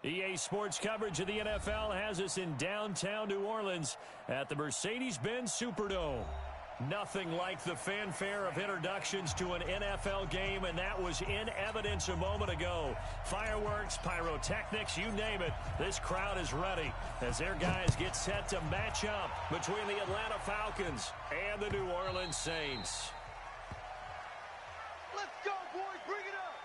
EA Sports coverage of the NFL has us in downtown New Orleans at the Mercedes-Benz Superdome. Nothing like the fanfare of introductions to an NFL game, and that was in evidence a moment ago. Fireworks, pyrotechnics, you name it. This crowd is ready as their guys get set to match up between the Atlanta Falcons and the New Orleans Saints. Let's go, boys. Bring it up.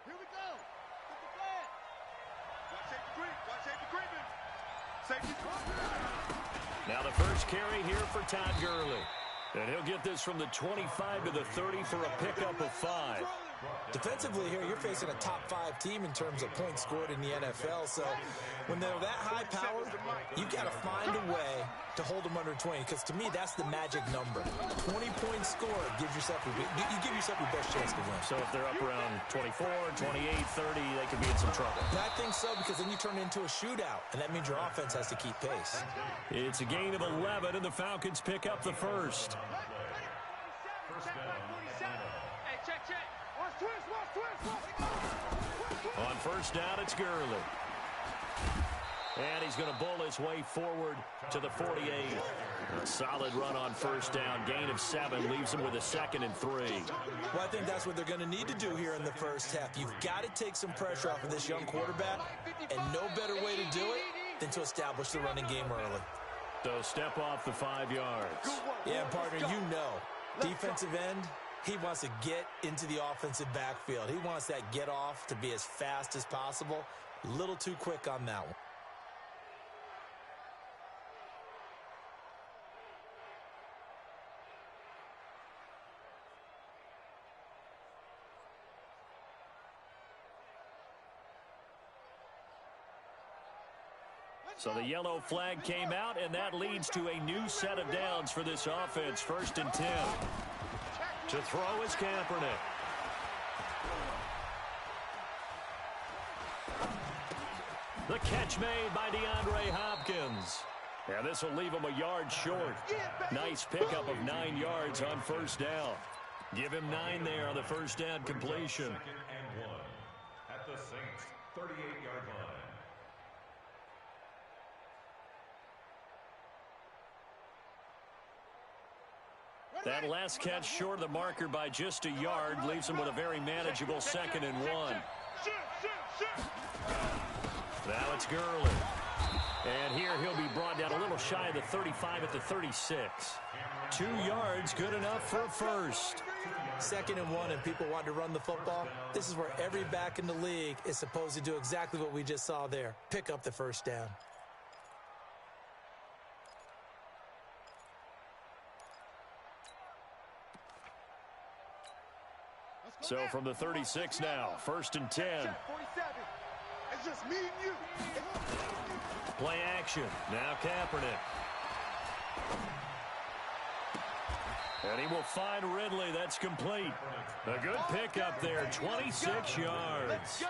Here we go. Get the flag. Watch safety Greenman. Safety's Now the first carry here for Todd Gurley. And he'll get this from the 25 to the 30 for a pickup of 5. Defensively here, you're facing a top-5 team in terms of points scored in the NFL. So when they're that high-powered, you've got to find a way to hold them under 20. Because to me, that's the magic number. 20 points scored gives yourself you give yourself your best chance to win. So if they're up around 24, 28, 30, they could be in some trouble. And I think so, because then you turn it into a shootout, and that means your offense has to keep pace. It's a gain of 11, and the Falcons pick up the first. Hey, check. Watch twist. On first down, it's Gurley. And he's going to bull his way forward to the 48. A solid run on first down. Gain of 7 leaves him with a 2nd and 3. Well, I think that's what they're going to need to do here in the first half. You've got to take some pressure off of this young quarterback, and no better way to do it than to establish the running game early. So step off the 5 yards. Yeah, partner, you know, defensive end, he wants to get into the offensive backfield. He wants that get off to be as fast as possible. A little too quick on that one. So the yellow flag came out, and that leads to a new set of downs for this offense. 1st and 10. To throw is Kaepernick. The catch made by DeAndre Hopkins. And this will leave him a yard short. Nice pickup of 9 yards on first down. Give him 9 there on the first down completion. 2nd and 1 at the Saints' 38-yard line. That last catch short of the marker by just a yard leaves him with a very manageable 2nd and 1. Now it's Gurley. And here he'll be brought down a little shy of the 35 at the 36. 2 yards, good enough for a first. 2nd and 1, and people want to run the football. This is where every back in the league is supposed to do exactly what we just saw there. Pick up the first down. So from the 36 now, 1st and 10. 47. It's just me and you. Play action. Now Kaepernick. And he will find Ridley. That's complete. A good pickup there, 26 yards. Let's go.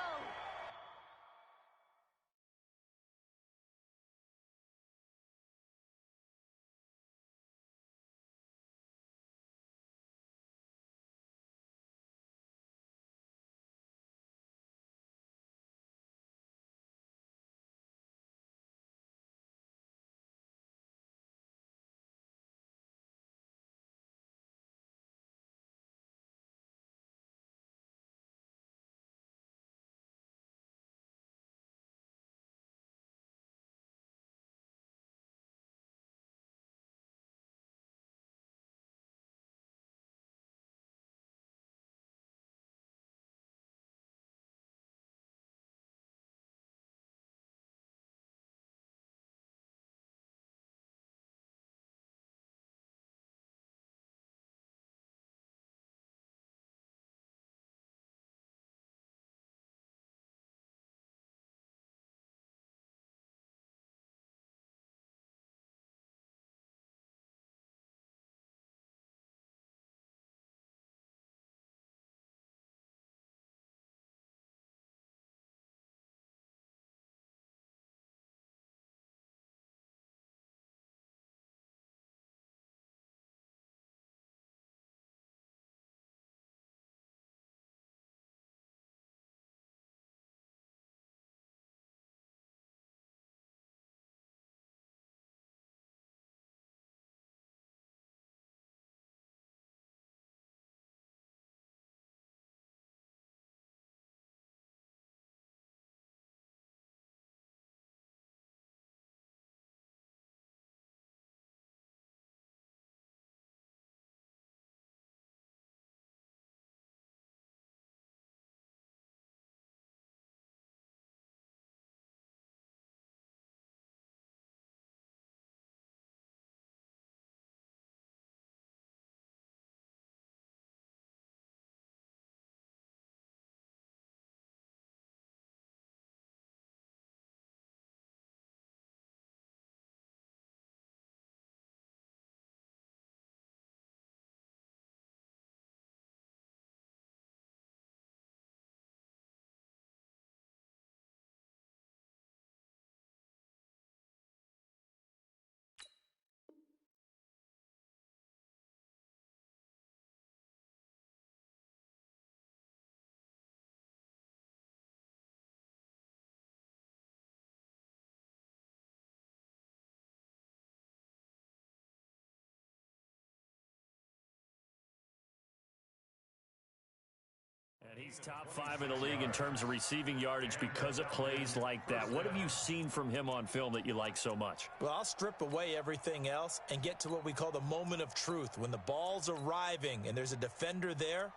He's top 5 in the league in terms of receiving yardage because of plays like that. What have you seen from him on film that you like so much? Well, I'll strip away everything else and get to what we call the moment of truth. When the ball's arriving and there's a defender there,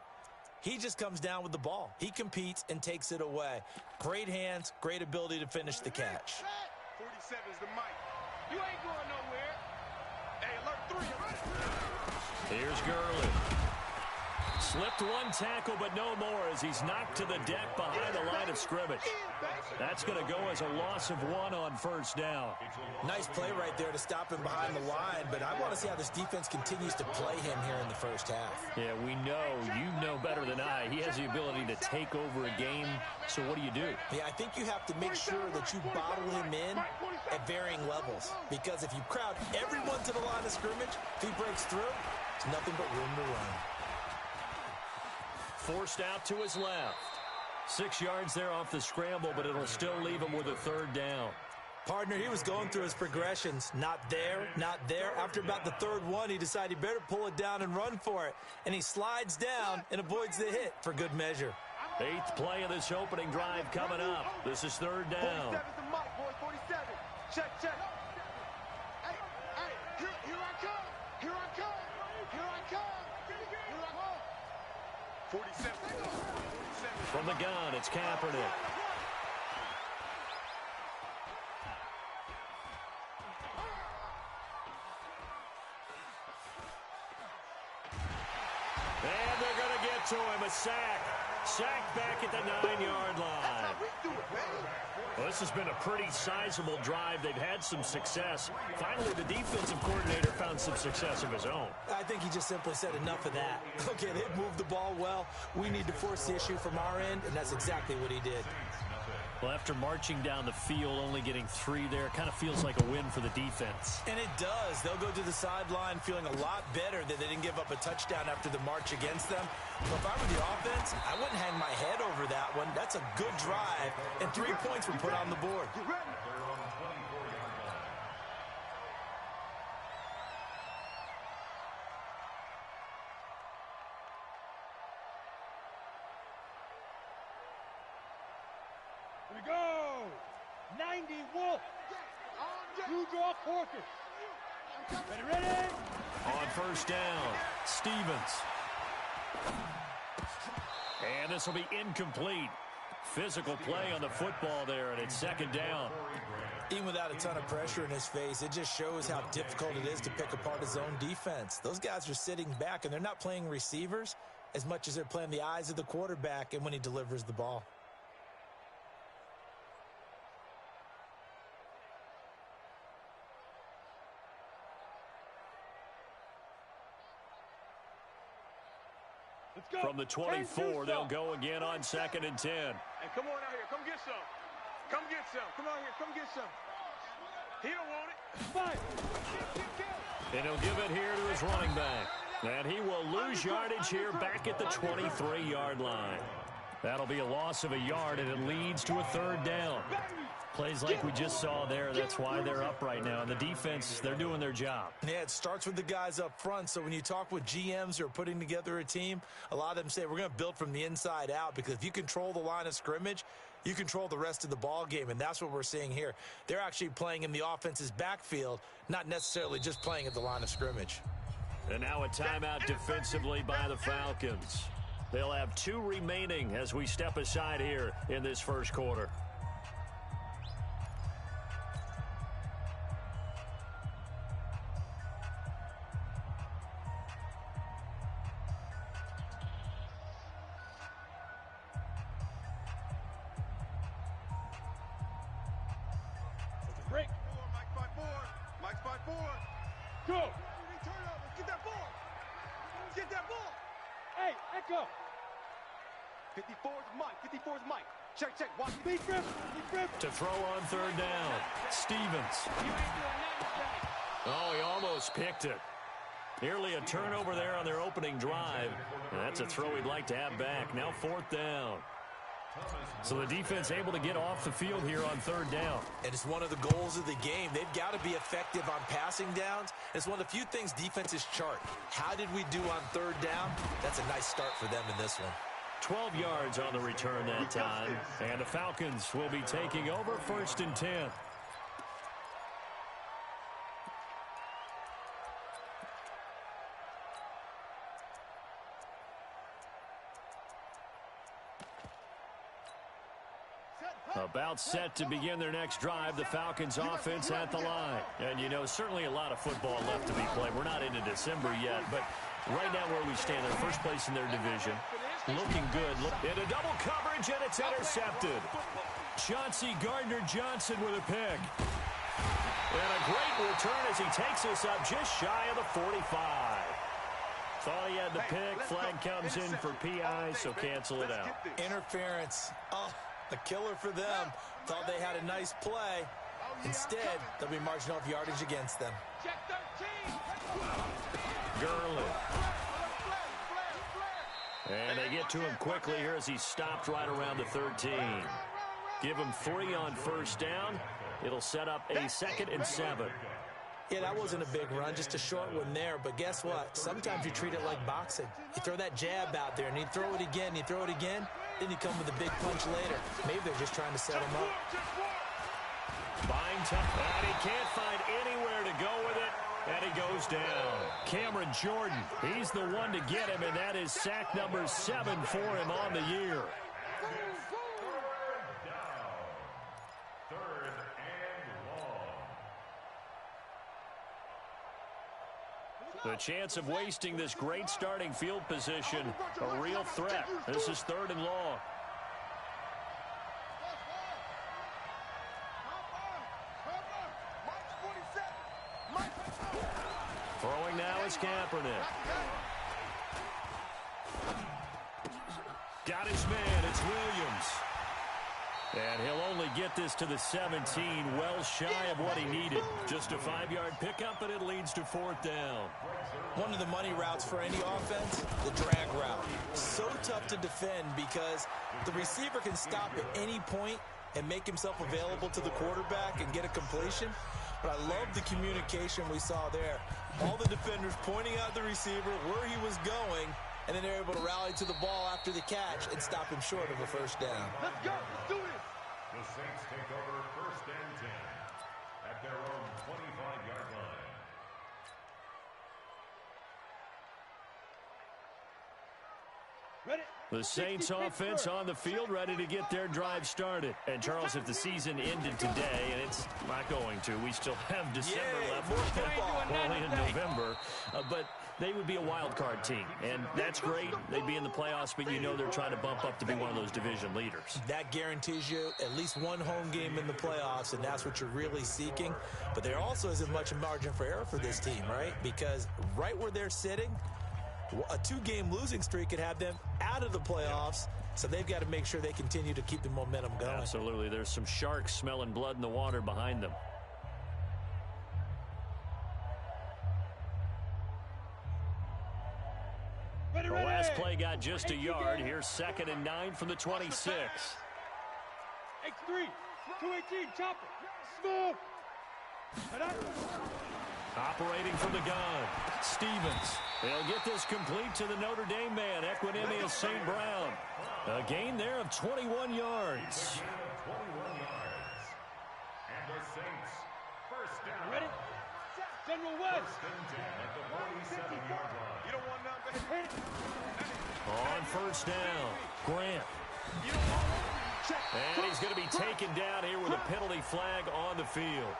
he just comes down with the ball. He competes and takes it away. Great hands, great ability to finish the catch. 47 is the mic. You ain't going nowhere. Hey, alert 3. Here's Gurley. Slipped one tackle, but no more as he's knocked to the deck behind the line of scrimmage. That's going to go as a loss of 1 on first down. Nice play right there to stop him behind the line, but I want to see how this defense continues to play him here in the first half. Yeah, we know. You know better than I. He has the ability to take over a game, so what do you do? Yeah, I think you have to make sure that you bottle him in at varying levels, because if you crowd everyone to the line of scrimmage, if he breaks through, it's nothing but room to run. Forced out to his left. 6 yards there off the scramble, but it'll still leave him with a third down. Partner, he was going through his progressions. Not there, not there. After about the third one, he decided he better pull it down and run for it. And he slides down and avoids the hit for good measure. 8th play of this opening drive coming up. This is third down. 47 is the mic, boys. 47. Check, check. Hey, here I come. Here I come. Here I come. Here I come. 47. From the gun, it's Kaepernick. And they're going to get to him. A sack. Sack back at the 9-yard line. Well, this has been a pretty sizable drive. They've had some success. Finally, the defensive coordinator found some success of his own. I think he just simply said enough of that. Okay, they've moved the ball well. We need to force the issue from our end, and that's exactly what he did. Well, after marching down the field, only getting 3 there, kind of feels like a win for the defense. And it does. They'll go to the sideline feeling a lot better that they didn't give up a touchdown after the march against them. But if I were the offense, I wouldn't hang my head over that one. That's a good drive, and 3 points were put on the board. Here we go. 90 Wolf. You draw Corker. Ready? On first down, Stevens. And this will be incomplete. Physical play on the football there, and it's second down. Even without a ton of pressure in his face, it just shows how difficult it is to pick apart his own defense. Those guys are sitting back, and they're not playing receivers as much as they're playing the eyes of the quarterback and when he delivers the ball. From the 24, they'll go again on 2nd and 10. Hey, come on out here. Come get some. Come get some. Come out here. Come get some. He don't want it. Fight. And he'll give it here to his running back. And he will lose yardage here back at the 23-yard line. That'll be a loss of a yard, and it leads to a third down. Plays like we just saw there, that's why they're up right now. And the defense, they're doing their job. Yeah, it starts with the guys up front. So when you talk with GMs who are putting together a team, a lot of them say we're going to build from the inside out, because if you control the line of scrimmage, you control the rest of the ball game, and that's what we're seeing here. They're actually playing in the offense's backfield, not necessarily just playing at the line of scrimmage. And now a timeout defensively by the Falcons. They'll have 2 remaining as we step aside here in this first quarter. Break. Mike 5-4. Mike's 5-4. Go. Get that ball. Get that ball. Hey, echo. 54 is Mike. 54 is Mike. Check, check. Watch. Beat grip. To throw on third down, Stevens. Oh, he almost picked it. Nearly a turnover there on their opening drive. And that's a throw he'd like to have back. Now 4th down. So the defense able to get off the field here on third down. And it's one of the goals of the game. They've got to be effective on passing downs. It's one of the few things defenses chart. How did we do on third down? That's a nice start for them in this one. 12 yards on the return that time. And the Falcons will be taking over 1st and 10. About set to begin their next drive, the Falcons offense at the line. And, you know, certainly a lot of football left to be played. We're not into December yet, but right now where we stand, they're first place in their division. Looking good. Into double coverage, and it's intercepted. Chauncey Gardner-Johnson with a pick. And a great return as he takes us up just shy of the 45. Thought he had the pick. Flag comes in for PI, so cancel it out. Interference. Oh, a killer for them. Thought they had a nice play. Instead, they'll be marginal of yardage against them. Gurley. And they get to him quickly here as he stopped right around the 13. Give him 3 on first down. It'll set up a 2nd and 7. Yeah, that wasn't a big run, just a short one there. But guess what? Sometimes you treat it like boxing. You throw that jab out there, and you throw it again, you throw it again, then you come with a big punch later. Maybe they're just trying to set him up. Buying time, and he can't find anywhere to go with it, and he goes down. Cameron Jordan, he's the one to get him, and that is sack number 7 for him on the year. The chance of wasting this great starting field position, a real threat. This is 3rd and long. Throwing now is Kaepernick. Got his man, it's Williams. And he'll only get this to the 17, well shy of what he needed. Just a 5-yard pickup, and it leads to 4th down. One of the money routes for any offense, the drag route. So tough to defend because the receiver can stop at any point and make himself available to the quarterback and get a completion. But I love the communication we saw there. All the defenders pointing out the receiver, where he was going, and then they're able to rally to the ball after the catch and stop him short of a first down. Let's go. Let's do this. The Saints take over 1st and 10 at their own 25-yard line. Ready? The Saints offense on the field, ready to get their drive started. And, Charles, if the season ended today, and it's not going to, we still have December left. We're only in November. But they would be a wild card team, and that's great. They'd be in the playoffs, but you know they're trying to bump up to be one of those division leaders. That guarantees you at least one home game in the playoffs, and that's what you're really seeking. But there also isn't much margin for error for this team, right? Because right where they're sitting, a 2-game losing streak could have them out of the playoffs, so they've got to make sure they continue to keep the momentum going. Absolutely. There's some sharks smelling blood in the water behind them. Ready, The ready. last play got just a yard. Here's 2nd and 9 from the 26. X3, 218, chopper. Smoke. Operating from the gun, Stevens. They'll get this complete to the Notre Dame man, Equinemius St. Brown. A gain there of 21 yards. 21 yards. And the Saints, first down. Ready? General West. 1st and 10 at the 47-yard line. You don't want nothing. On first down, Grant. And he's going to be taken down here with a penalty flag on the field.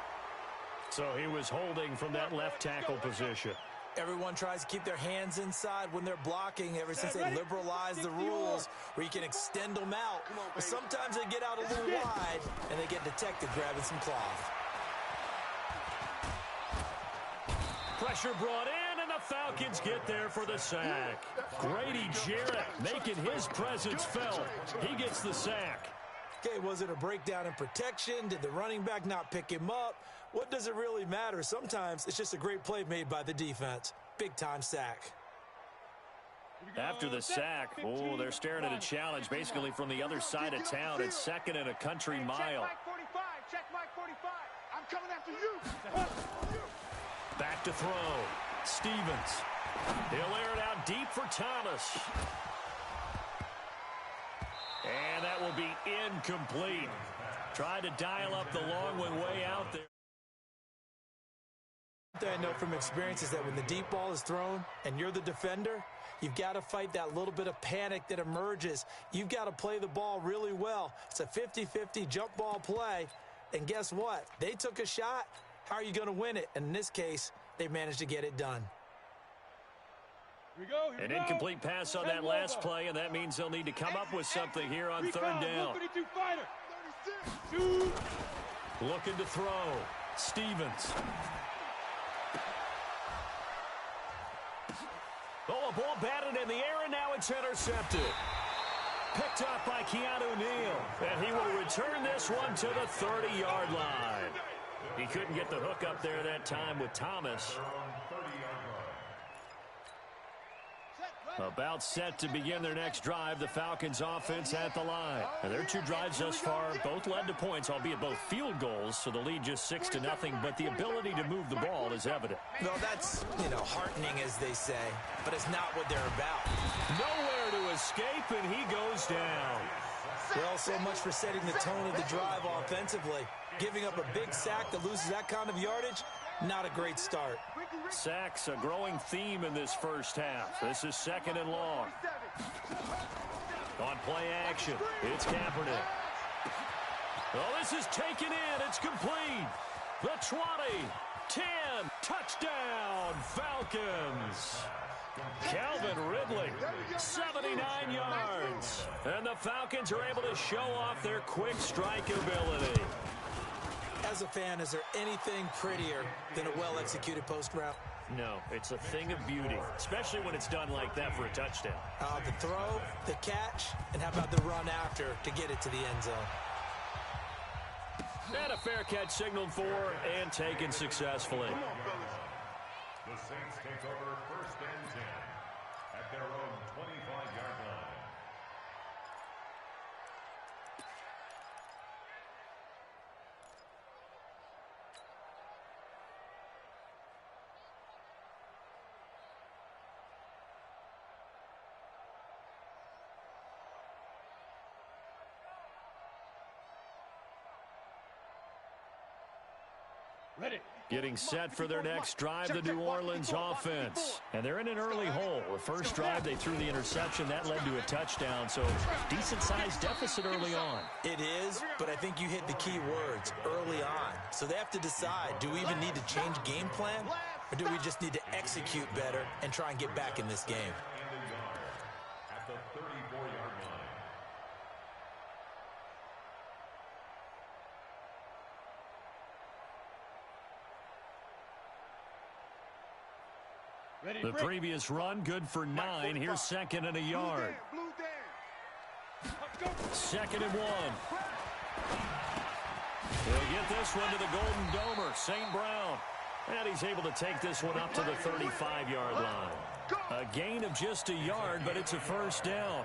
So he was holding from that left tackle position. Everyone tries to keep their hands inside when they're blocking ever since they liberalized the rules where you can extend them out. But sometimes they get out a little wide and they get detected grabbing some cloth. Pressure brought in, and the Falcons get there for the sack. Grady Jarrett making his presence felt. He gets the sack. Okay, was it a breakdown in protection? Did the running back not pick him up? What does it really matter? Sometimes it's just a great play made by the defense. Big-time sack. After the sack, oh, they're staring at a challenge basically from the other side of town. It's 2nd and a country mile. Check Mike 45. Check Mike 45. I'm coming after you. Back to throw. Stevens. He'll air it out deep for Thomas. Incomplete. Tried to dial up the long one way out there. One thing I know from experience is that when the deep ball is thrown and you're the defender, you've got to fight that little bit of panic that emerges. You've got to play the ball really well. It's a 50-50 jump ball play. And guess what? They took a shot. How are you going to win it? And in this case, they managed to get it done. An incomplete pass on that last play, and that means they'll need to come up with something here on third down. Looking to throw. Stevens. Oh, a ball batted in the air, and now it's intercepted. Picked up by Keanu Neal, and he will return this one to the 30-yard line. He couldn't get the hook up there that time with Thomas. About set to begin their next drive, the Falcons offense at the line. And their two drives thus far both led to points, albeit both field goals, so the lead just 6-0, but the ability to move the ball is evident. Well, that's, heartening, as they say, but it's not what they're about. Nowhere to escape, and he goes down. Well, so much for setting the tone of the drive offensively. Giving up a big sack that loses that kind of yardage, not a great start. Sacks, a growing theme in this first half. This is 2nd and long. On play action, it's Kaepernick. Oh, this is taken in. It's complete. The 20, 10, touchdown, Falcons. Calvin Ridley, 79 yards. And the Falcons are able to show off their quick strike ability. As a fan, is there anything prettier than a well-executed post route? No, it's a thing of beauty, especially when it's done like that for a touchdown. The throw, the catch, and how about the run after to get it to the end zone? And a fair catch signaled for and taken successfully. The Saints take over 1st and 10 at their own 25-yard line. Getting set for their next drive, the New Orleans offense. And they're in an early hole. The first drive, they threw the interception. That led to a touchdown, so decent-sized deficit early on. It is, but I think you hit the key words, early on. So they have to decide, do we even need to change game plan, or do we just need to execute better and try and get back in this game? At the 34-yard line. The previous run, good for 9. Here's 2nd and a yard. 2nd and 1. He'll get this one to the Golden Domer, St. Brown. And he's able to take this one up to the 35-yard line. A gain of just a yard, but it's a first down.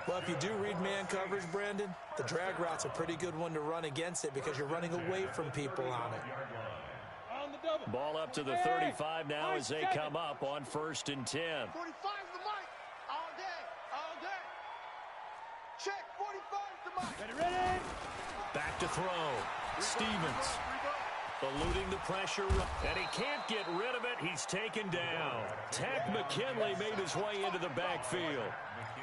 Well, if you do read man coverage, Brandon, the drag route's a pretty good one to run against it because you're running away from people on it. Ball up to the 35 now as they come up on 1st and 10. 45's the mic. All day. All day. Check. 45's the mic. Ready. Back to throw. Stevens eluding the pressure, and he can't get rid of it. He's taken down. Takk McKinley made his way into the backfield.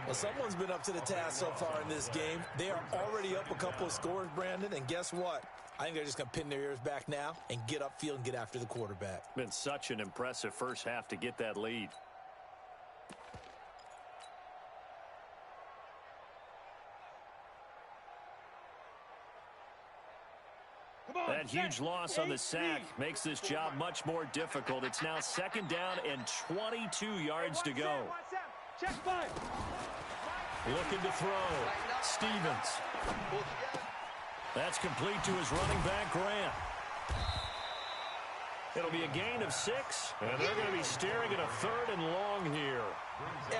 Well, someone's been up to the task so far in this game. They are already up a couple of scores, Brandon, and guess what? I think they're just going to pin their ears back now and get upfield and get after the quarterback. Been such an impressive first half to get that lead. That huge loss on the sack makes this job much more difficult. It's now 2nd down and 22 yards to go. Check 5. Looking to throw. Stevens. That's complete to his running back, Grant. It'll be a gain of 6, and they're going to be staring at a 3rd and long here.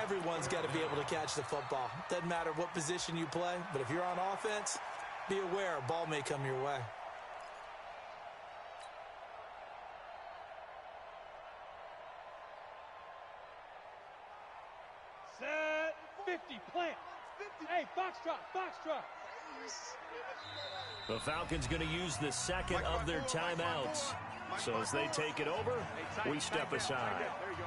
Everyone's got to be able to catch the football. Doesn't matter what position you play, but if you're on offense, be aware a ball may come your way. Set 50, plant. Hey, foxtrot. The Falcons going to use the second of their timeouts. So as they take it over, we step aside. There you go.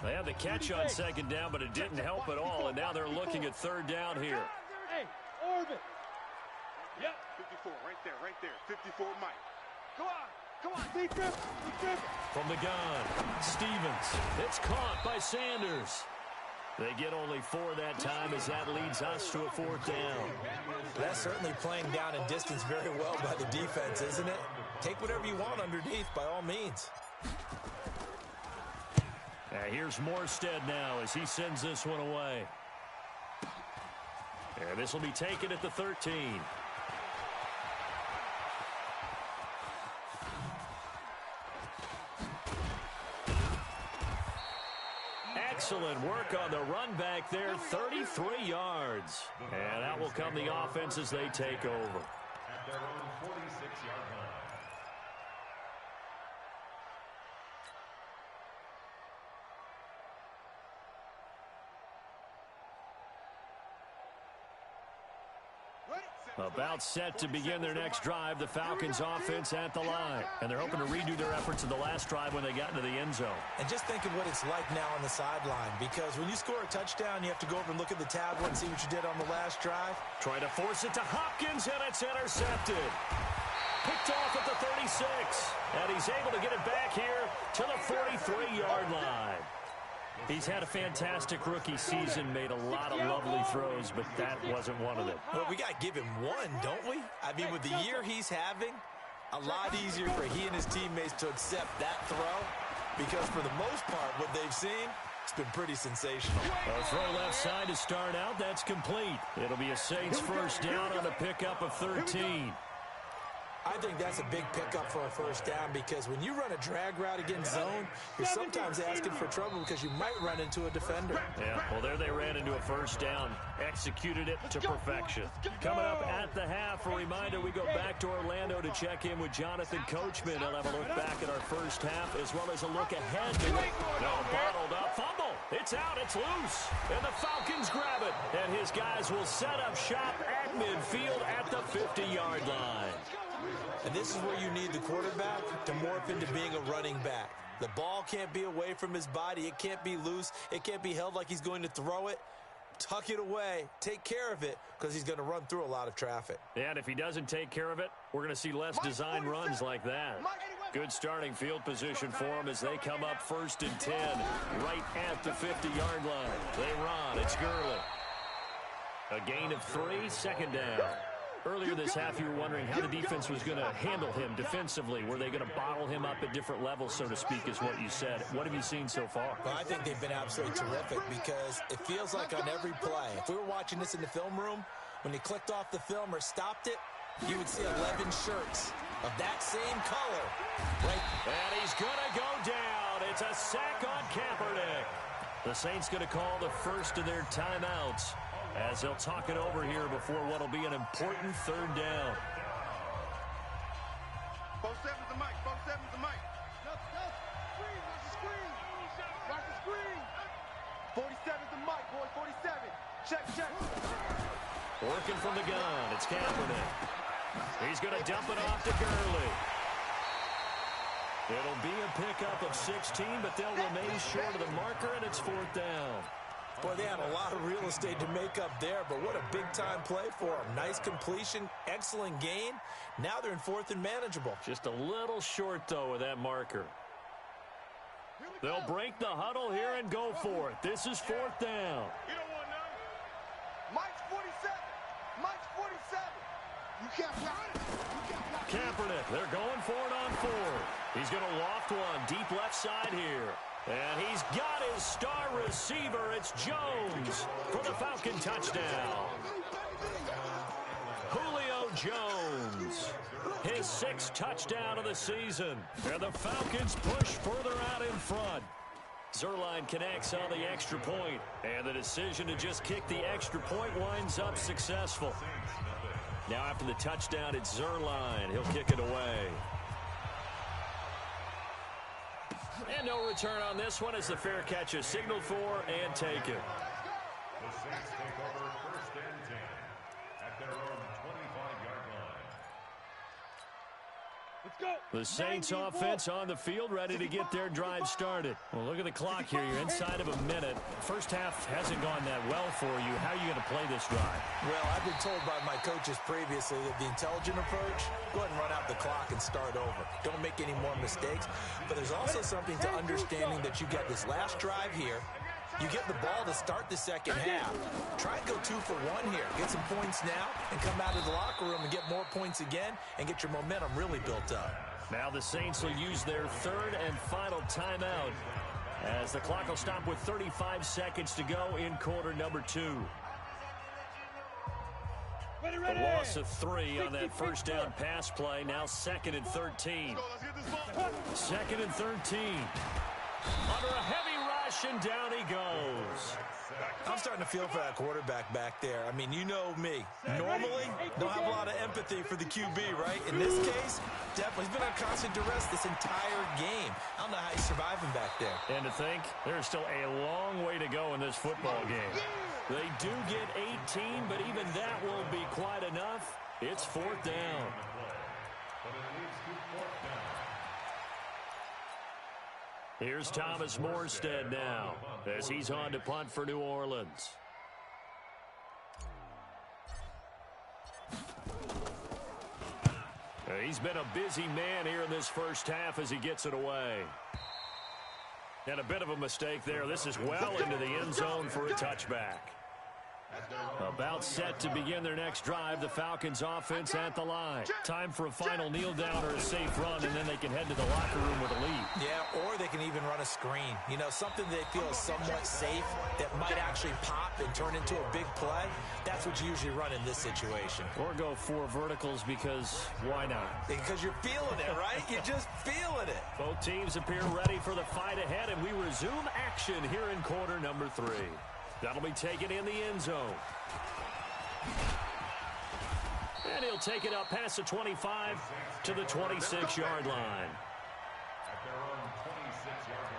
They had the catch on second down, but it didn't help at all, and now they're looking at third down here. Hey, Orbit. Yep. 54, right there. 54, Mike. Come on, defense. From the gun, Stevens. It's caught by Sanders. They get only 4 that time as that leads us to a fourth down. That's certainly playing down in distance very well by the defense, isn't it? Take whatever you want underneath by all means. Here's Morstead now as he sends this one away. And this will be taken at the 13. Excellent work on the run back there, 33 yards. And that will come the offense as they take over. At their own 46-yard line. About set to begin their next drive, the Falcons offense at the line. And they're hoping to redo their efforts in the last drive when they got into the end zone. And just think of what it's like now on the sideline, because when you score a touchdown, you have to go over and look at the tablet and see what you did on the last drive. Trying to force it to Hopkins, and it's intercepted. Picked off at the 36. And he's able to get it back here to the 43-yard line. He's had a fantastic rookie season, made a lot of lovely throws, but that wasn't one of them. Well, we got to give him one, don't we? I mean, with the year he's having, a lot easier for he and his teammates to accept that throw, because for the most part, what they've seen, it's been pretty sensational. A throw left side to start out. That's complete. It'll be a Saints first down on a pickup of 13. I think that's a big pickup for a first down, because when you run a drag route against zone, you're sometimes asking for trouble because you might run into a defender. Yeah, well, there they ran into a first down. Executed it to perfection. Coming up at the half, a reminder, we go back to Orlando to check in with Jonathan Coachman. He'll have a look back at our first half as well as a look ahead to it. No, bottled up. Fumble. It's out. It's loose. And the Falcons grab it. And his guys will set up shop at midfield at the 50-yard line. And this is where you need the quarterback to morph into being a running back. The ball can't be away from his body. It can't be loose. It can't be held like he's going to throw it. Tuck it away. Take care of it, because he's going to run through a lot of traffic. And if he doesn't take care of it, we're going to see less design runs like that. Good starting field position for him as they come up 1st and 10, right at the 50-yard line. They run. It's Gurley. A gain of 3, second down. Earlier this half, you were wondering how the defense was going to handle him defensively. Were they going to bottle him up at different levels, so to speak, is what you said. What have you seen so far? Well, I think they've been absolutely terrific, because it feels like on every play, if we were watching this in the film room, when he clicked off the film or stopped it, you would see 11 shirts of that same color. Right? And he's going to go down. It's a sack on Kaepernick. The Saints going to call the first of their timeouts, as they'll talk it over here before what will be an important third down. 47's the mic. 47's the mic. Screen. Watch the screen. Watch the screen. 47's the mic, boy. 47. Check. Working from the gun. It's Kaepernick. He's going to dump it off to Gurley. It'll be a pickup of 16, but they'll remain short of the marker, and it's 4th down. Boy, they had a lot of real estate to make up there, but what a big-time play for them. Nice completion, excellent gain. Now they're in 4th and manageable. Just a little short, though, with that marker. They'll break the huddle here and go for it. This is 4th down. You don't want none. Mike's 47. Mike's 47. You can't block it. Kaepernick, they're going for it on 4th. He's going to loft one deep left side here. And he's got his star receiver. It's Jones for the Falcon touchdown. Julio Jones, his 6th touchdown of the season. And the Falcons push further out in front. Zuerlein connects on the extra point. And the decision to just kick the extra point winds up successful. Now after the touchdown, it's Zuerlein. He'll kick it away. And no return on this one as the fair catch is signaled for and taken. The Saints take over 1st and 10 at their own 25-yard line. Let's go. The Saints offense on the field, ready to get their drive started. Well, look at the clock here. You're inside of a minute. First half hasn't gone that well for you. How are you going to play this drive? Well, I've been told by my coaches previously that the intelligent approach, go ahead and run out the clock and start over. Don't make any more mistakes. But there's also something to understanding that you got this last drive here. You get the ball to start the second half. Try and go 2 for 1 here. Get some points now and come out of the locker room and get more points again and get your momentum really built up. Now the Saints will use their 3rd and final timeout as the clock will stop with 35 seconds to go in quarter number 2. A loss of 3 on that first down pass play. Now 2nd and 13. 2nd and 13. Under a heavy rush, and down he goes. I'm starting to feel for that quarterback back there. I mean, you know me. Normally, don't have a lot of empathy for the QB, right? In this case, definitely. He's been on constant duress this entire game. I don't know how he's surviving back there. And to think, there's still a long way to go in this football game. They do get 18, but even that won't be quite enough. It's 4th down. But it leads to 4th down. Here's Thomas Morstead now as he's on to punt for New Orleans. He's been a busy man here in this first half as he gets it away. And a bit of a mistake there. This is well into the end zone for a touchback. About set to begin their next drive, the Falcons offense at the line. Time for a final kneel down or a safe run, and then they can head to the locker room with a lead. Yeah, or they can even run a screen. You know, something they feel is somewhat safe that might actually pop and turn into a big play. That's what you usually run in this situation. Or go 4 verticals because why not? Because you're feeling it, right? You're just feeling it. Both teams appear ready for the fight ahead, and we resume action here in quarter number 3. That'll be taken in the end zone. And he'll take it up past the 25 to the 26-yard line. At their own 26-yard line.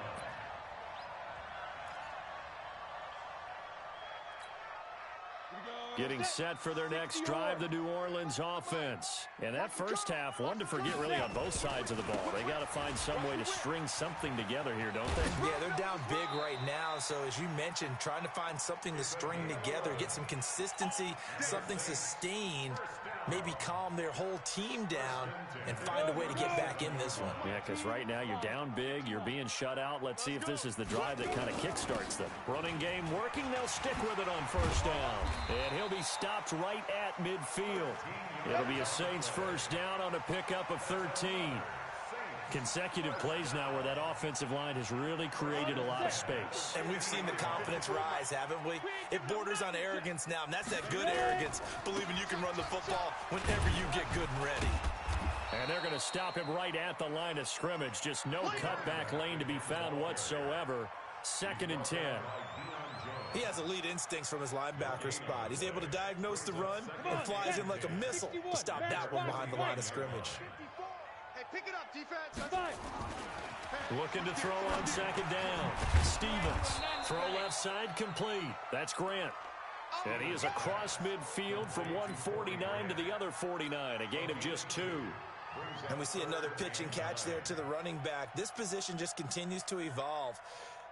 Getting set for their next drive, the New Orleans offense. And that first half, one to forget really on both sides of the ball. They got to find some way to string something together here, don't they? Yeah, they're down big right now. So as you mentioned, trying to find something to string together, get some consistency, something sustained, maybe calm their whole team down and find a way to get back in this one. Yeah, because right now you're down big, you're being shut out. Let's see if this is the drive that kind of kickstarts them. Running game working, they'll stick with it on first down. And he'll be stopped right at midfield. It'll be a Saints first down on a pickup of 13. Consecutive plays now where that offensive line has really created a lot of space. And we've seen the confidence rise, haven't we? It borders on arrogance now, and that's that good arrogance, believing you can run the football whenever you get good and ready. And they're going to stop him right at the line of scrimmage. Just no cutback lane to be found whatsoever. 2nd and 10. He has elite instincts from his linebacker spot. He's able to diagnose the run and flies in like a missile to stop that one behind the line of scrimmage. Hey, pick it up, defense. Looking to throw on 2nd down. Stevens. Throw left side complete. That's Grant. And he is across midfield from 149 to the other 49. A gain of just 2. And we see another pitch and catch there to the running back. This position just continues to evolve.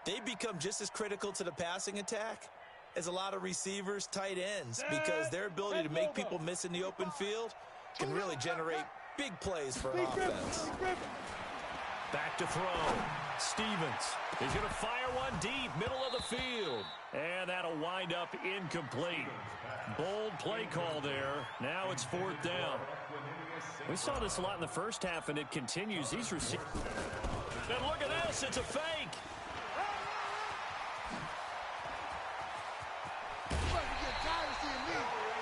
They become just as critical to the passing attack as a lot of receivers, tight ends, because their ability to make people miss in the open field can really generate big plays for an offense. Back to throw. Stevens. He's going to fire one deep, middle of the field. And that'll wind up incomplete. Bold play call there. Now it's 4th down. We saw this a lot in the first half, and it continues. These receivers. And look at this. It's a fake.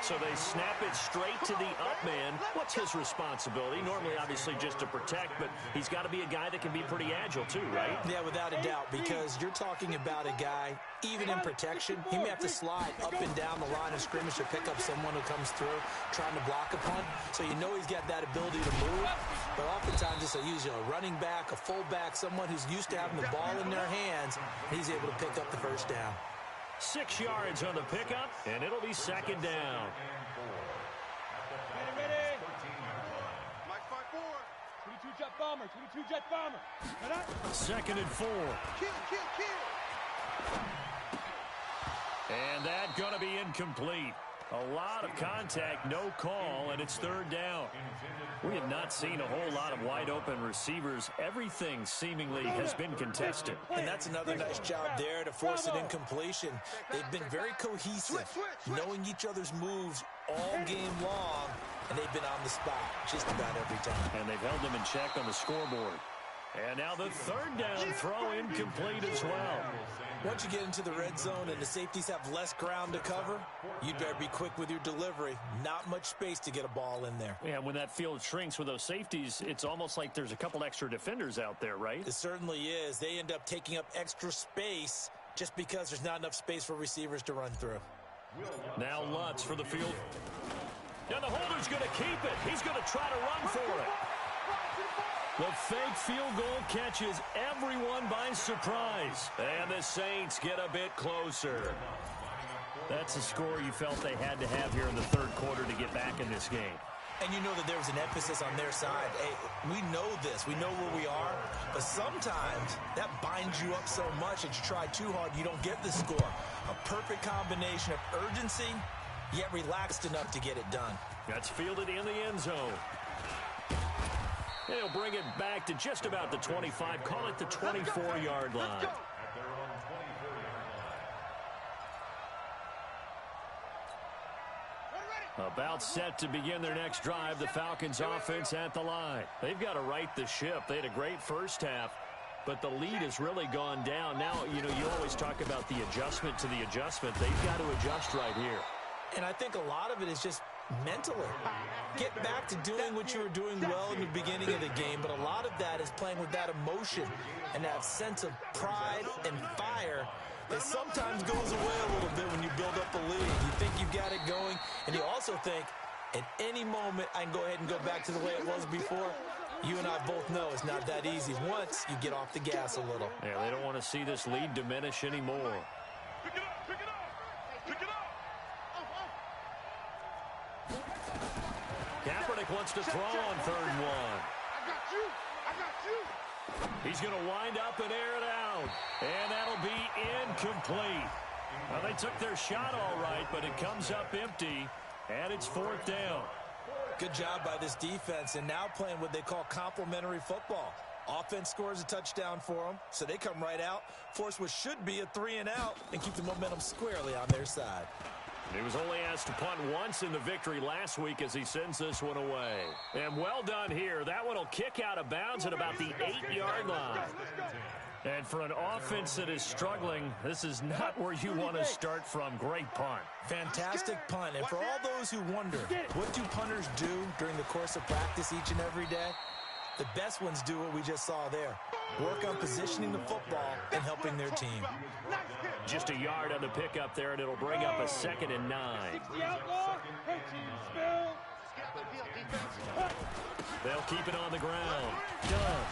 So they snap it straight to the up man. What's his responsibility? Normally, obviously, just to protect, but he's got to be a guy that can be pretty agile too, right? Yeah, without a doubt, because you're talking about a guy, even in protection, he may have to slide up and down the line of scrimmage to pick up someone who comes through trying to block a punt. So you know he's got that ability to move. But oftentimes it's usually a running back, a fullback, someone who's used to having the ball in their hands, and he's able to pick up the first down. 6 yards on the pickup, and it'll be second down. Ready. Mike 5-4. 22 jet bomber, 22 jet bomber. Second and 4. Kill. And that's going to be incomplete. A lot of contact, no call, and it's third down. We have not seen a whole lot of wide-open receivers. Everything seemingly has been contested. And that's another nice job there to force an incompletion. They've been very cohesive, knowing each other's moves all game long, and they've been on the spot just about every time. And they've held them in check on the scoreboard. And now the third down throw incomplete as well. Once you get into the red zone and the safeties have less ground to cover, you'd better be quick with your delivery. Not much space to get a ball in there. Yeah, when that field shrinks with those safeties, it's almost like there's a couple extra defenders out there, right? It certainly is. They end up taking up extra space just because there's not enough space for receivers to run through. Now Lutz for the field. And the holder's going to keep it. He's going to try to run for it. The fake field goal catches everyone by surprise. And the Saints get a bit closer. That's a score you felt they had to have here in the third quarter to get back in this game. And you know that there was an emphasis on their side. Hey, we know this. We know where we are. But sometimes that binds you up so much that you try too hard, you don't get the score. A perfect combination of urgency, yet relaxed enough to get it done. That's fielded in the end zone. He'll bring it back to just about the 25. Call it the 24-yard line. About set to begin their next drive, the Falcons offense at the line. They've got to right the ship. They had a great first half, but the lead has really gone down. Now, you always talk about the adjustment to the adjustment. They've got to adjust right here. And I think a lot of it is just mentally. Get back to doing what you were doing well in the beginning of the game, but a lot of that is playing with that emotion and that sense of pride and fire that sometimes goes away a little bit when you build up a lead. You think you've got it going, and you also think at any moment I can go ahead and go back to the way it was before. You and I both know it's not that easy once you get off the gas a little. Yeah, they don't want to see this lead diminish anymore. Pick it up, pick it up, pick it up. Kaepernick wants to throw on third and 1. I got you. He's going to wind up and air it out. And that'll be incomplete. Well, they took their shot all right, but it comes up empty, and it's fourth down. Good job by this defense, and now playing what they call complementary football. Offense scores a touchdown for them, so they come right out, force what should be a 3-and-out, and keep the momentum squarely on their side. He was only asked to punt once in the victory last week as he sends this one away. And well done here. That one will kick out of bounds at about the 8-yard line. And for an offense that is struggling, this is not where you want to start from. Great punt. Fantastic punt. And for all those who wonder, what do punters do during the course of practice each and every day? The best ones do what we just saw there. Work on positioning the football and helping their team. Just a yard on the pickup there, and it'll bring up a 2nd and 9. They'll keep it on the ground. Done.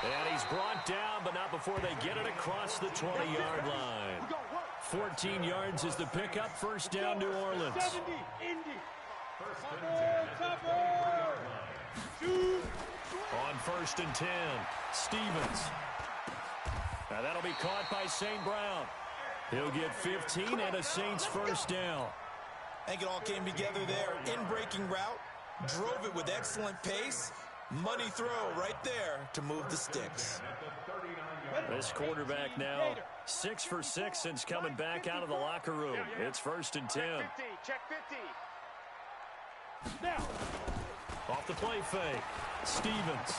And he's brought down, but not before they get it across the 20-yard line. 14 yards is the pickup. First down, New Orleans. On 1st and 10, Stevens. Now that'll be caught by St. Brown. He'll get 15 and a Saints first down. I think it all came together there. In-breaking route, drove it with excellent pace. Money throw right there to move the sticks. This quarterback now 6 for 6 since coming back out of the locker room. It's 1st and 10. Check 50. Now. Off the play fake. Stevens.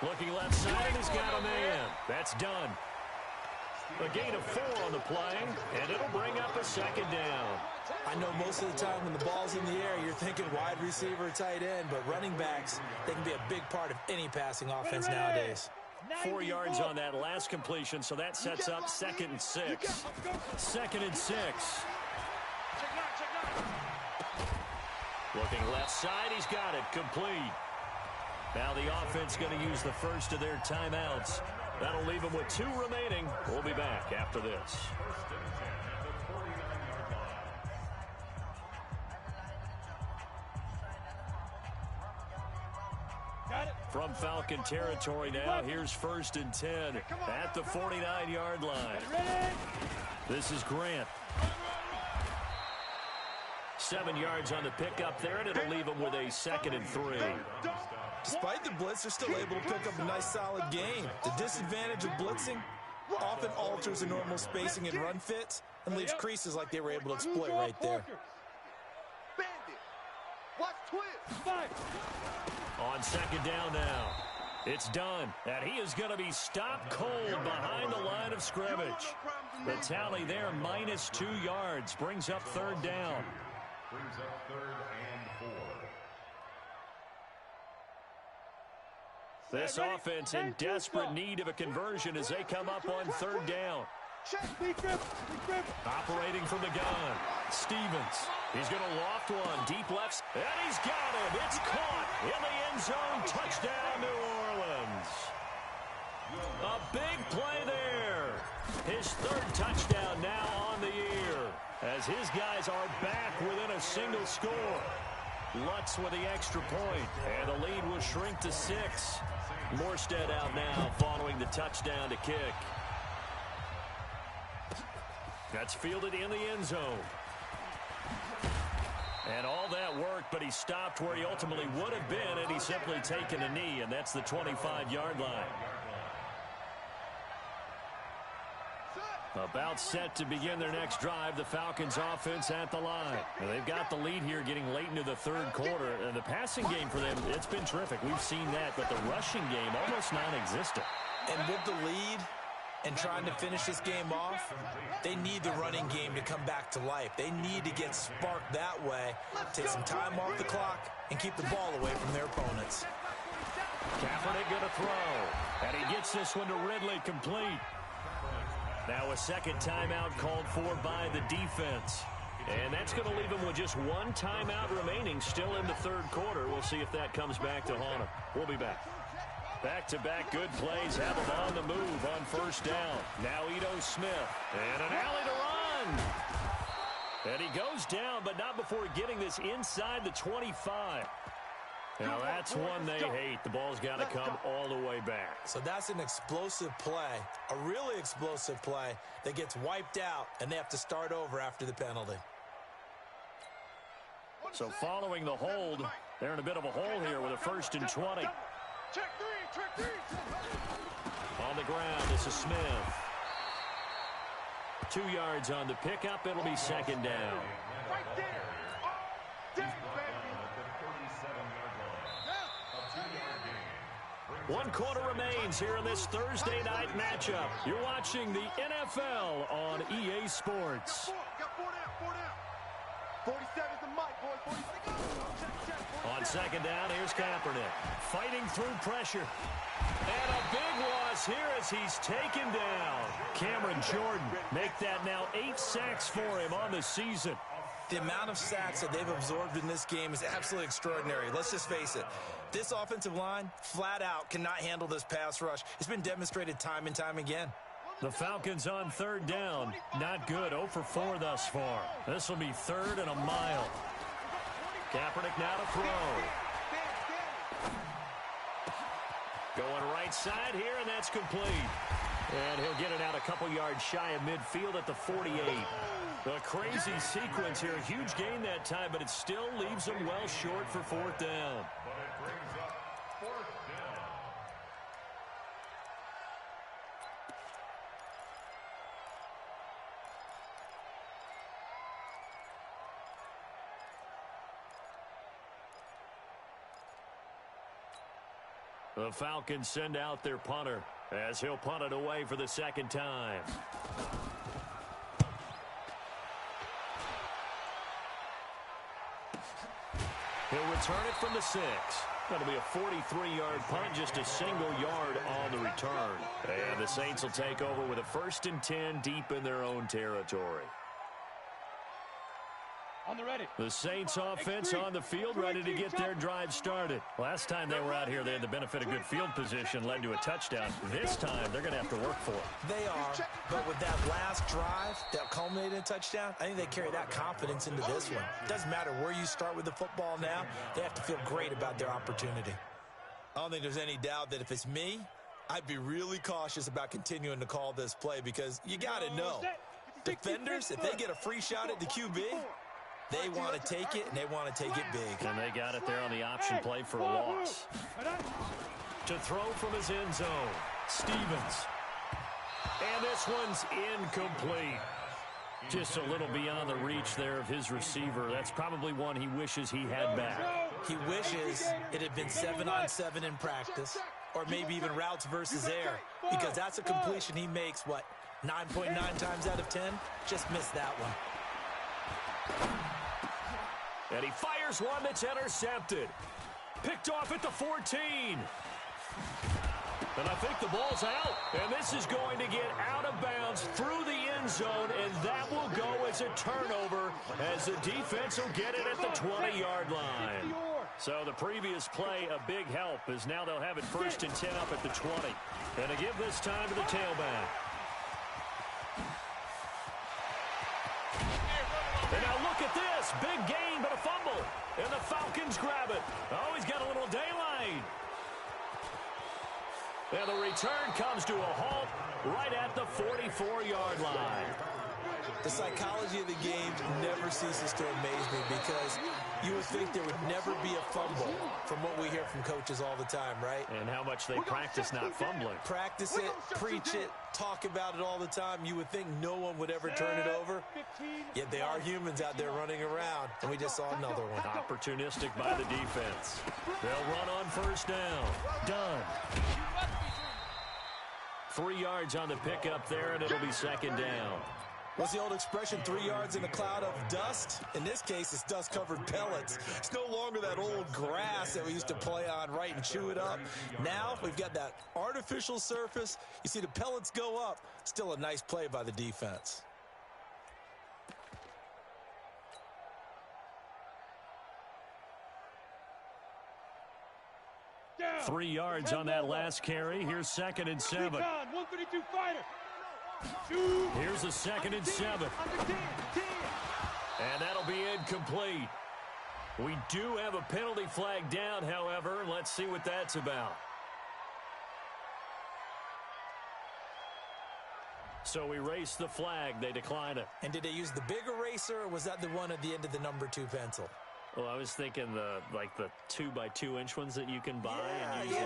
Looking left side, and he's got a man. That's done. A gain of 4 on the play, and it'll bring up a 2nd down. I know most of the time when the ball's in the air, you're thinking wide receiver, tight end, but running backs, they can be a big part of any passing offense nowadays. 4 yards on that last completion, so that sets up 2nd and 6. 2nd and 6. Looking left side, he's got it, complete. Now the offense going to use the first of their timeouts. That'll leave them with 2 remaining. We'll be back after this. From Falcon territory now, here's 1st and 10 at the 49-yard line. This is Grant. 7 yards on the pickup there, and it'll leave them with a 2nd and 3. Despite the blitz, they're still able to pick up a nice solid gain. The disadvantage of blitzing often alters the normal spacing and run fits and leaves creases like they were able to exploit right there. On 2nd down now. It's done, and he is going to be stopped cold behind the line of scrimmage. The tally there, minus 2 yards, brings up 3rd down. Brings up 3rd and 4. This offense in desperate need of a conversion as they come up on 3rd down. Operating from the gun, Stevens. He's going to loft one, deep left, and he's got him. It's caught in the end zone. Touchdown, New Orleans. A big play there. His 3rd touchdown now on the year as his guys are back within a single score. Lutz with the extra point, and the lead will shrink to 6. Morstead out now following the touchdown to kick. That's fielded in the end zone. And all that worked, but he stopped where he ultimately would have been, and he's simply taken a knee, and that's the 25-yard line. About set to begin their next drive, the Falcons offense at the line. Now, they've got the lead here getting late into the 3rd quarter. And the passing game for them, it's been terrific. We've seen that, but the rushing game almost non-existent. And with the lead and trying to finish this game off, they need the running game to come back to life. They need to get sparked that way, take some time off the clock, and keep the ball away from their opponents. Kaepernick going to throw, and he gets this one to Ridley complete. Now a 2nd timeout called for by the defense. And that's going to leave them with just 1 timeout remaining still in the 3rd quarter. We'll see if that comes back to haunt them. We'll be back. Back-to-back good plays have them on the move on 1st down. Now Ito Smith. And an alley to run. And he goes down, but not before getting this inside the 25. Now that's one they hate. The ball's got to come all the way back. So that's an explosive play, a really explosive play that gets wiped out, and they have to start over after the penalty. So following the hold, they're in a bit of a hole here with a 1st and 20. On the ground, this is Smith. 2 yards on the pickup. It'll be 2nd down. Right there. 1 quarter remains here in this Thursday night matchup. You're watching the NFL on EA Sports. Got 4 down. 47's the mic, boy. 46. On 2nd down, here's Kaepernick. Fighting through pressure. And a big loss here as he's taken down. Cameron Jordan make that now 8 sacks for him on the season. The amount of sacks that they've absorbed in this game is absolutely extraordinary. Let's just face it. This offensive line, flat out, cannot handle this pass rush. It's been demonstrated time and time again. The Falcons on 3rd down. Not good. 0 for 4 thus far. This will be 3rd and a mile. Kaepernick now to throw. Going right side here, and that's complete. And he'll get it out a couple yards shy of midfield at the 48. A crazy sequence here. A huge gain that time, but it still leaves them well short for 4th down. But it brings up 4th down. The Falcons send out their punter as he'll punt it away for the 2nd time. He'll return it from the 6. That'll be a 43-yard punt, just a single yard on the return. And the Saints will take over with a 1st and 10 deep in their own territory. On the ready. The Saints offense on the field, ready to get their drive started. Last time they were out here, they had the benefit of good field position, led to a touchdown. This time, they're going to have to work for it. They are, but with that last drive that culminated in a touchdown, I think they carry that confidence into this one. Doesn't matter where you start with the football now, they have to feel great about their opportunity. I don't think there's any doubt that if it's me, I'd be really cautious about continuing to call this play because you got to know, defenders, if they get a free shot at the QB, they want to take it, and they want to take it big. And they got it there on the option play for a loss. To throw from his end zone, Stevens. And this one's incomplete. Just a little beyond the reach there of his receiver. That's probably one he wishes he had back. He wishes it had been 7-on-7 in practice, or maybe even routes versus air, because that's a completion he makes, 9.9 times out of 10? Just missed that one. And he fires one that's intercepted. Picked off at the 14. And I think the ball's out. And this is going to get out of bounds through the end zone, and that will go as a turnover as the defense will get it at the 20-yard line. So the previous play, a big help, as now they'll have it 1st and 10 up at the 20. And to give this time to the tailback. And now look at this. Big gain, but a fumble. And the Falcons grab it. Oh, he's got a little daylight. And the return comes to a halt right at the 44-yard line. The psychology of the game never ceases to amaze me because you would think there would never be a fumble from what we hear from coaches all the time, right? And how much they practice not fumbling. Practice it, preach it, talk about it all the time. You would think no one would ever turn it over. Yet they are humans out there running around, and we just saw another one. Opportunistic by the defense. They'll run on 1st down. Done. 3 yards on the pickup there, and it'll be 2nd down. What's the old expression, 3 yards in a cloud of dust? In this case, it's dust-covered pellets. It's no longer that old grass that we used to play on, right, and chew it up. Now we've got that artificial surface. You see the pellets go up. Still a nice play by the defense. Down. 3 yards on that last carry. Here's 2nd and 7. 132 fighter. Here's a 2nd and 7. And that'll be incomplete. We do have a penalty flag down, however. Let's see what that's about. So we race the flag. They decline it. And did they use the big eraser, or was that the one at the end of the number 2 pencil? Well, I was thinking the 2x2-inch ones that you can buy and use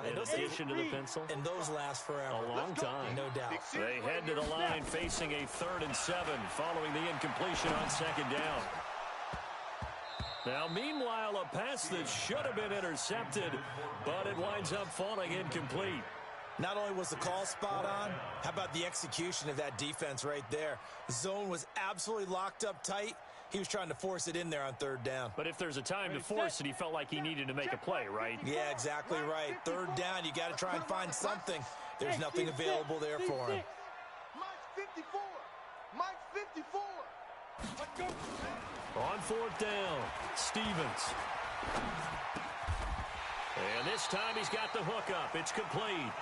in those addition to the pencil. And those last forever. A long time. No doubt. They head to the line facing a 3rd and 7 following the incompletion on 2nd down. Now, meanwhile, a pass that should have been intercepted, but it winds up falling incomplete. Not only was the call spot on, how about the execution of that defense right there? The zone was absolutely locked up tight. He was trying to force it in there on 3rd down. But if there's a time to force it, he felt like he needed to make a play, right? Yeah, exactly right. 3rd down, you got to try and find something. There's nothing available there for him. Mike's 54. Mike's 54. Let's go. On 4th down, Stevens. And this time he's got the hook up. It's complete.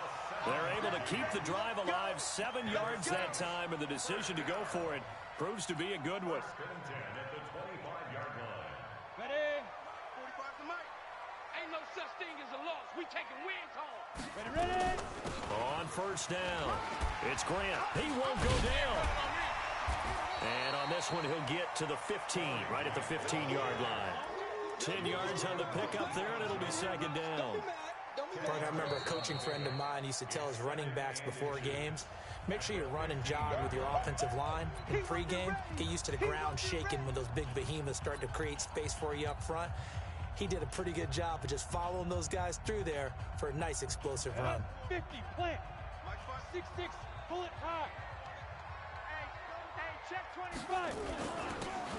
They're able to keep the drive alive. 7 yards that time, and the decision to go for it proves to be a good one. Ready? 45 to Mike. Ain't no such thing as a loss. We taking wins home. Ready? On 1st down, it's Grant. He won't go down. And on this one, he'll get to the 15, right at the 15-yard line. 10 yards on the pickup there, and it'll be 2nd down. Bart, I remember a coaching friend of mine used to tell his running backs before games, make sure you run and jog with your offensive line in pregame. Get used to the ground shaking when those big behemoths start to create space for you up front. He did a pretty good job of just following those guys through there for a nice explosive run. 50, plant. 6'6", pull it high. Hey, check 25.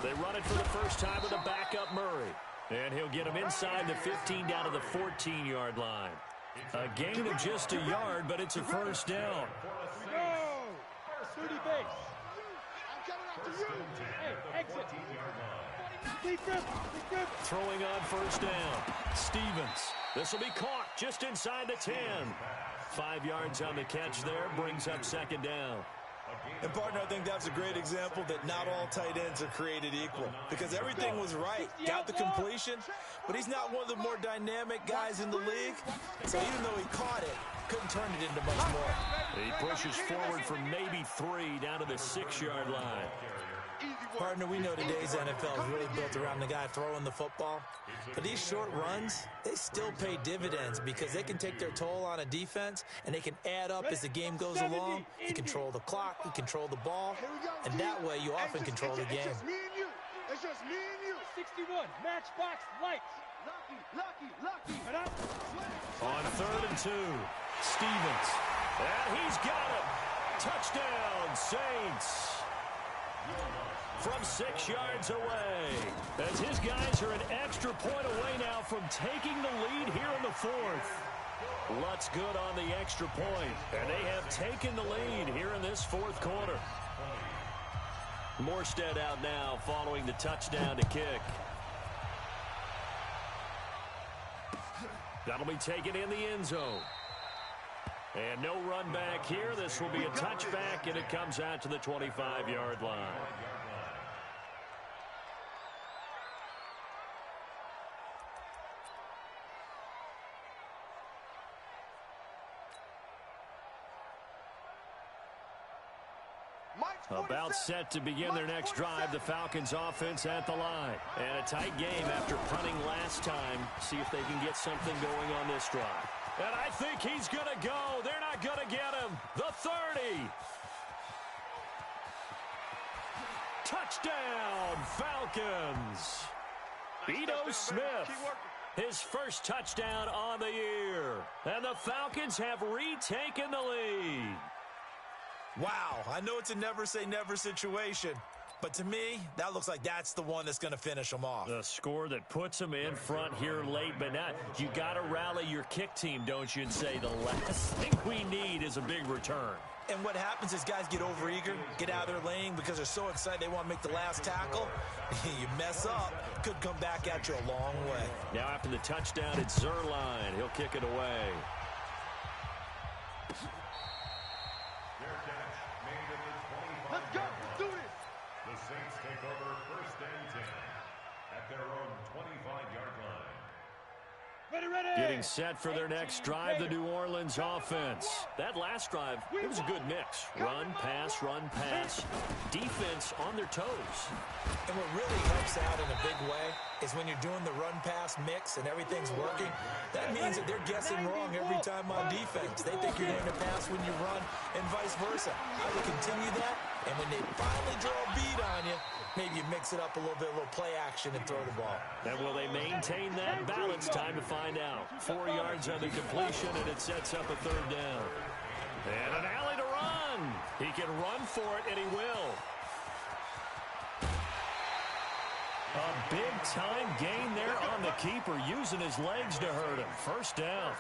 They run it for the first time with a backup Murray. And he'll get him inside the 15 down to the 14-yard line. A gain of just a yard, but it's a 1st down. Go! 30 base. I'm coming after you. Hey, exit. Throwing on first down. Stevens. This will be caught just inside the 10. 5 yards on the catch there. Brings up second down. And, partner, I think that's a great example that not all tight ends are created equal because everything was right. Got the completion, but he's not one of the more dynamic guys in the league. So even though he caught it, couldn't turn it into much more. He pushes forward from maybe 3 down to the 6-yard line. Partner, we know today's NFL is really built around the guy throwing the football. But these short runs, they still pay dividends because they can take their toll on a defense, and they can add up as the game goes along. You control the clock, you control the ball, and that way you often control the game. It's just me and you. It's just me and you. 61, matchbox lights. Lucky. On 3rd and 2, Stevens. And he's got it. Touchdown, Saints. From 6 yards away, as his guys are an extra point away now from taking the lead here in the 4th. Lutz good on the extra point, and they have taken the lead here in this 4th quarter. Morstead out now following the touchdown to kick. That'll be taken in the end zone. And no run back here. This will be a touchback, and it comes out to the 25-yard line. About set to begin their next drive, the Falcons offense at the line. And a tight game after punting last time. See if they can get something going on this drive. And I think he's going to go. They're not going to get him. The 30. Touchdown, Falcons. Ito Smith, his first touchdown on the year. And the Falcons have retaken the lead. Wow, I know it's a never-say-never situation, but to me, that looks like that's the one that's going to finish them off. The score that puts them in front here late, but not. You got to rally your kick team, don't you, and say the last thing we need is a big return. And what happens is guys get overeager, get out of their lane because they're so excited they want to make the last tackle. You mess up, could come back at you a long way. Now after the touchdown, it's Zerline. He'll kick it away. Let's go. Let's do this. The Saints take over 1st and 10 at their own 25-yard line. Ready. Getting set for their next drive, the New Orleans offense. That last drive, it was a good mix. Run, pass, defense on their toes. And what really helps out in a big way is when you're doing the run-pass mix and everything's working, that means that they're guessing wrong every time on defense. They think you're going to pass when you run and vice versa. I would continue that, and when they finally draw a beat on you, maybe you mix it up a little bit, a little play action, and throw the ball. And will they maintain that balance? Time to find out. 4 yards on the completion, and it sets up a 3rd down. And an alley to run. He can run for it, and he will. A big-time gain there on the keeper, using his legs to hurt him. 1st down.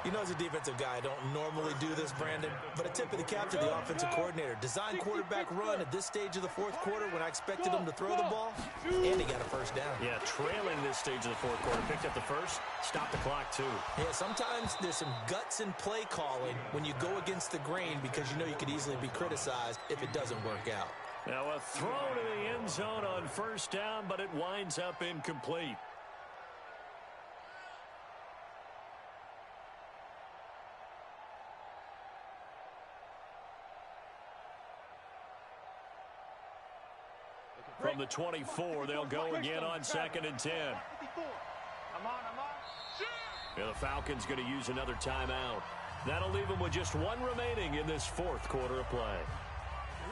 You know, as a defensive guy, I don't normally do this, Brandon, but a tip of the cap to the offensive coordinator. Design quarterback run at this stage of the 4th quarter when I expected him to throw the ball, and he got a 1st down. Yeah, trailing this stage of the 4th quarter. Picked up the 1st, stopped the clock, too. Yeah, sometimes there's some guts in play calling when you go against the grain because you know you could easily be criticized if it doesn't work out. Now a throw to the end zone on 1st down, but it winds up incomplete. From the 24, they'll go again on 2nd and 10. I'm on. Yeah, the Falcons going to use another timeout. That'll leave them with just one remaining in this 4th quarter of play.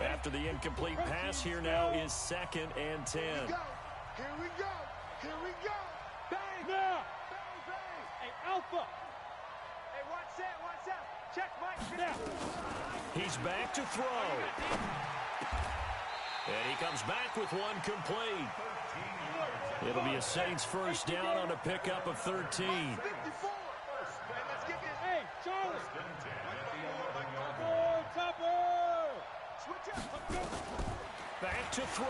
After the incomplete pass, here now is 2nd and 10. Here we go. Bang! Now! Bang. Hey, Alpha! Hey, watch that. Check, Mike. Now! He's back to throw. And he comes back with one complete. It'll be a Saints 1st down on a pickup of 13. 54. Hey, let's get this. Hey, Charlie! Topper! Switch up. Back to throw.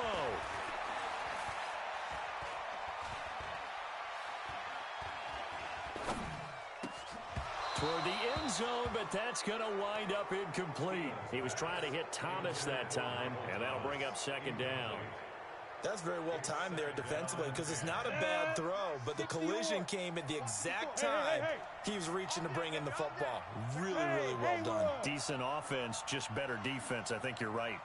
for the end zone, but that's going to wind up incomplete. He was trying to hit Thomas that time, and that'll bring up second down. That's very well timed there defensively because it's not a bad throw, but the collision came at the exact time he was reaching to bring in the football. Really, really well done. Decent offense, just better defense. I think you're right.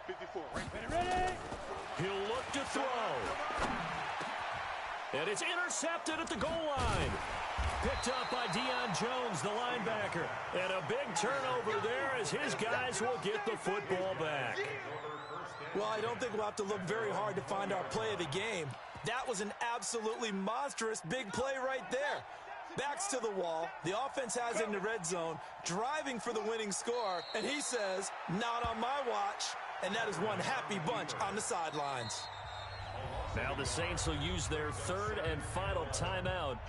54, right there. Ready? He'll look to throw. And it's intercepted at the goal line. Picked up by Deion Jones, the linebacker. And a big turnover there as his guys will get the football back. Well, I don't think we'll have to look very hard to find our play of the game. That was an absolutely monstrous big play right there. Backs to the wall. The offense has it in the red zone, driving for the winning score. And he says, not on my watch. And that is one happy bunch on the sidelines. Now the Saints will use their third and final timeout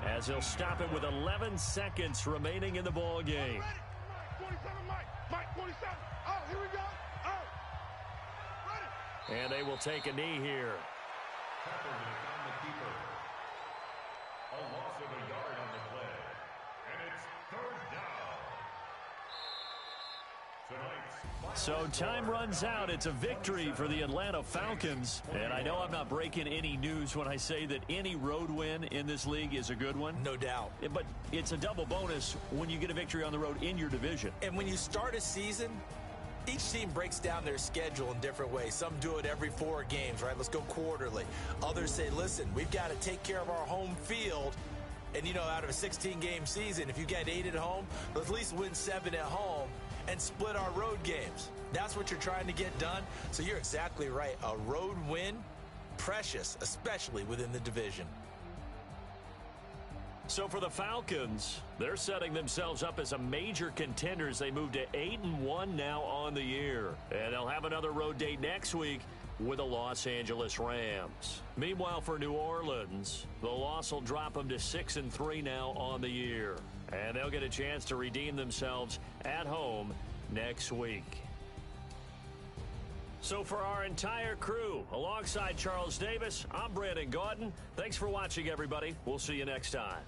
as they'll stop it with 11 seconds remaining in the ball game. Mike 27, Mike 27. Oh, here we go. Oh. Ready. And they will take a knee here. Kaepernick on the keeper. A loss of a yard on the play. And it's third down. Tonight's So time runs out. It's a victory for the Atlanta Falcons. And I know I'm not breaking any news when I say that any road win in this league is a good one. No doubt. But it's a double bonus when you get a victory on the road in your division. And when you start a season, each team breaks down their schedule in different ways. Some do it every 4 games, right? Let's go quarterly. Others say, listen, we've got to take care of our home field. And, you know, out of a 16-game season, if you get 8 at home, let's at least win 7 at home and split our road games. That's what you're trying to get done. So you're exactly right. A road win, precious, especially within the division. So for the Falcons, they're setting themselves up as a major contender as they move to 8-1 now on the year. And they'll have another road date next week with the Los Angeles Rams. Meanwhile, for New Orleans, the loss will drop them to 6-3 now on the year. And they'll get a chance to redeem themselves at home next week. So for our entire crew, alongside Charles Davis, I'm Brandon Gaudin. Thanks for watching, everybody. We'll see you next time.